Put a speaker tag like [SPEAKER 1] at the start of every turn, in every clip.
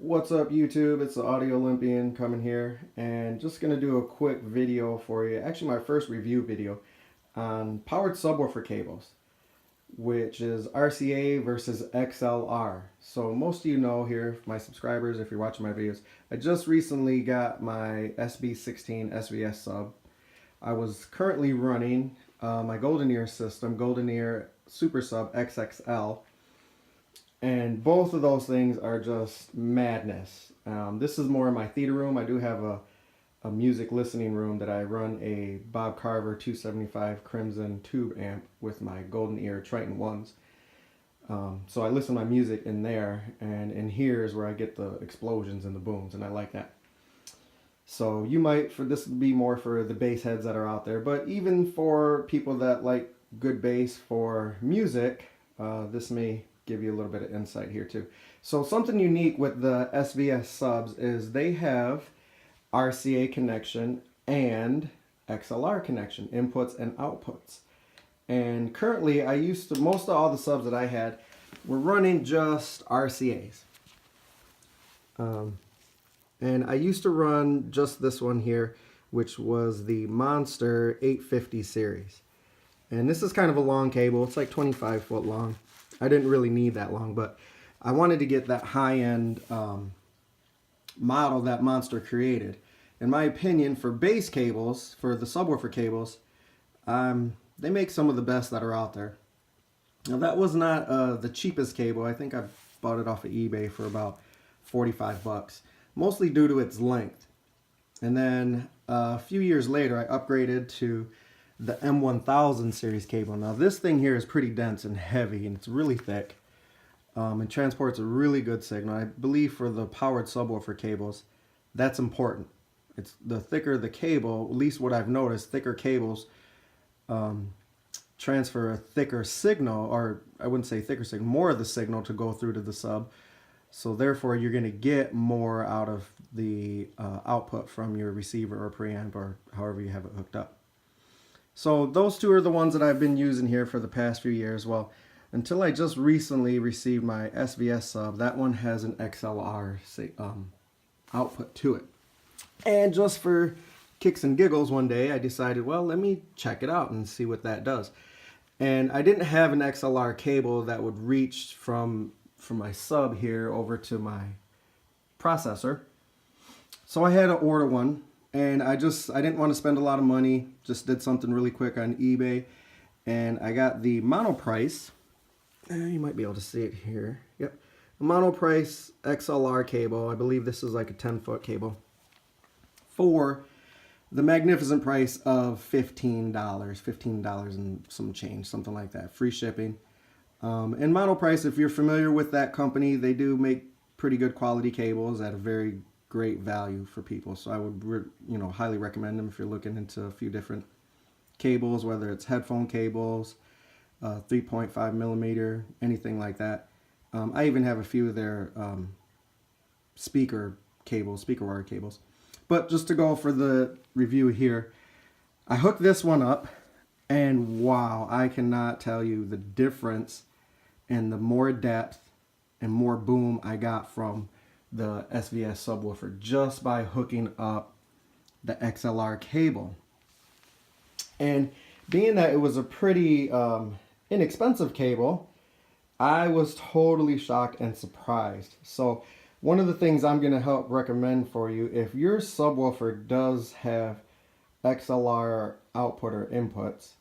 [SPEAKER 1] What's up YouTube? It's the Audio Olympian coming here and just going to do a quick video for you. Actually my first review video on powered subwoofer cables, which is RCA versus XLR. So most of you know here, my subscribers, if you're watching my videos, I just recently got my SB16 SVS sub. I was currently running my Golden Ear system, Golden Ear Super Sub XXL. And both of those things are just madness. This is more in my theater room. I do have a music listening room that I run a Bob Carver 275 Crimson tube amp with my Golden Ear Triton 1s. So I listen to my music in there, and in here is where I get the explosions and the booms, and I like that. So you might, for this would be more for the bass heads that are out there, but even for people that like good bass for music, this may give you a little bit of insight here too. So something unique with the SVS subs is they have RCA connection and XLR connection, inputs and outputs. And currently most of all the subs that I had were running just RCAs. And I used to run just this one here, which was the Monster 850 series. And this is kind of a long cable. It's like 25 foot long. I didn't really need that long, but I wanted to get that high-end model that Monster created. In my opinion, for bass cables, for the subwoofer cables, they make some of the best that are out there. Now that was not the cheapest cable. I think I bought it off of eBay for about 45 bucks, mostly due to its length. And then a few years later, I upgraded to the M1000 series cable. Now this thing here is pretty dense and heavy, and it's really thick, and transports a really good signal. I believe for the powered subwoofer cables, that's important. It's the thicker the cable, at least what I've noticed, thicker cables transfer a thicker signal, or I wouldn't say thicker signal, more of the signal to go through to the sub. So therefore you're going to get more out of the output from your receiver or preamp or however you have it hooked up. So those two are the ones that I've been using here for the past few years. Well, until I just recently received my SVS sub, that one has an XLR output to it. And just for kicks and giggles one day, I decided, well, let me check it out and see what that does. And I didn't have an XLR cable that would reach from my sub here over to my processor. So I had to order one. And I didn't want to spend a lot of money, just did something really quick on eBay. And I got the Monoprice, you might be able to see it here. Yep, the Monoprice XLR cable. I believe this is like a 10-foot cable for the magnificent price of $15 and some change, something like that, free shipping. And Monoprice, if you're familiar with that company, they do make pretty good quality cables at a very great value for people. So I would highly recommend them if you're looking into a few different cables, whether it's headphone cables, 3.5 millimeter, anything like that. I even have a few of their speaker wire cables. But just to go for the review here, I hooked this one up, and wow, I cannot tell you the difference in the more depth and more boom I got from the SVS subwoofer just by hooking up the XLR cable. And being that it was a pretty inexpensive cable, I was totally shocked and surprised. So one of the things I'm going to help recommend for you, if your subwoofer does have XLR output or inputs,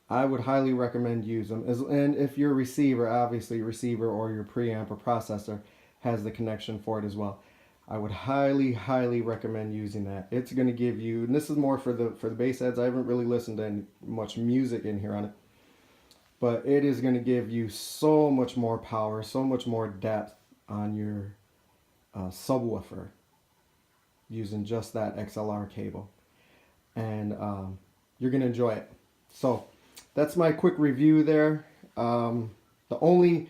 [SPEAKER 1] I would highly recommend use them. And if your receiver, obviously receiver or your preamp or processor has the connection for it as well, I would highly recommend using that. It's going to give you, and this is more for the bass heads. I haven't really listened to any much music in here on it, but it is going to give you so much more power, so much more depth on your subwoofer using just that XLR cable, and you're going to enjoy it. So that's my quick review there. The only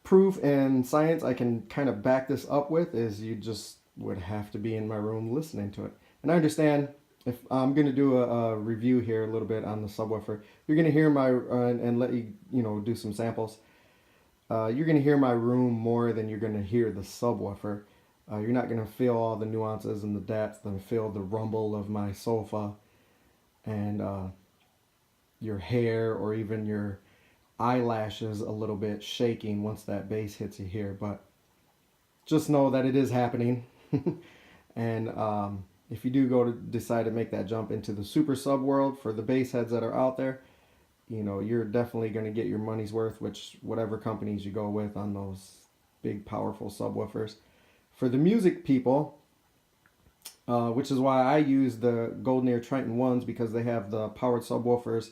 [SPEAKER 1] proof and science I can kind of back this up with is you just would have to be in my room listening to it. And I understand if I'm going to do a review here a little bit on the subwoofer, you're going to hear my, and let you, do some samples. You're going to hear my room more than you're going to hear the subwoofer. You're not going to feel all the nuances and the depth and feel the rumble of my sofa and your hair or even your eyelashes a little bit shaking once that bass hits you here. But just know that it is happening. And if you do decide to make that jump into the super sub world for the bass heads that are out there, you know, you're definitely going to get your money's worth, whatever companies you go with on those big powerful subwoofers. For the music people, which is why I use the Golden Ear Triton ones, because they have the powered subwoofers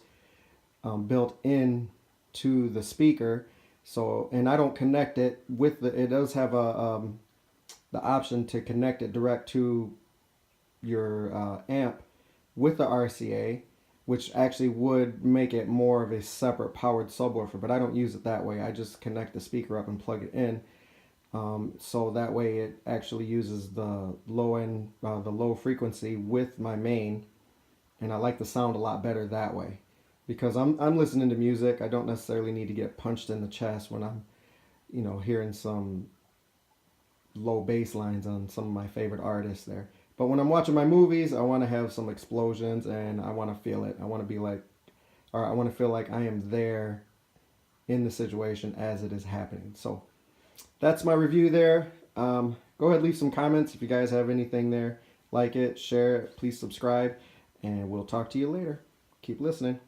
[SPEAKER 1] built in to the speaker. So, and I don't connect it with it does have the option to connect it direct to your amp with the RCA, which actually would make it more of a separate powered subwoofer, but I don't use it that way. I just connect the speaker up and plug it in. So that way it actually uses the low frequency with my main, and I like the sound a lot better that way, because I'm listening to music. I don't necessarily need to get punched in the chest when I'm, you know, hearing some low bass lines on some of my favorite artists there. But when I'm watching my movies, I want to have some explosions and I want to feel it. I want to be like, or I want to feel like I am there in the situation as it is happening. So that's my review there. Go ahead, leave some comments if you guys have anything there. Like it, share it, please subscribe, and we'll talk to you later. Keep listening.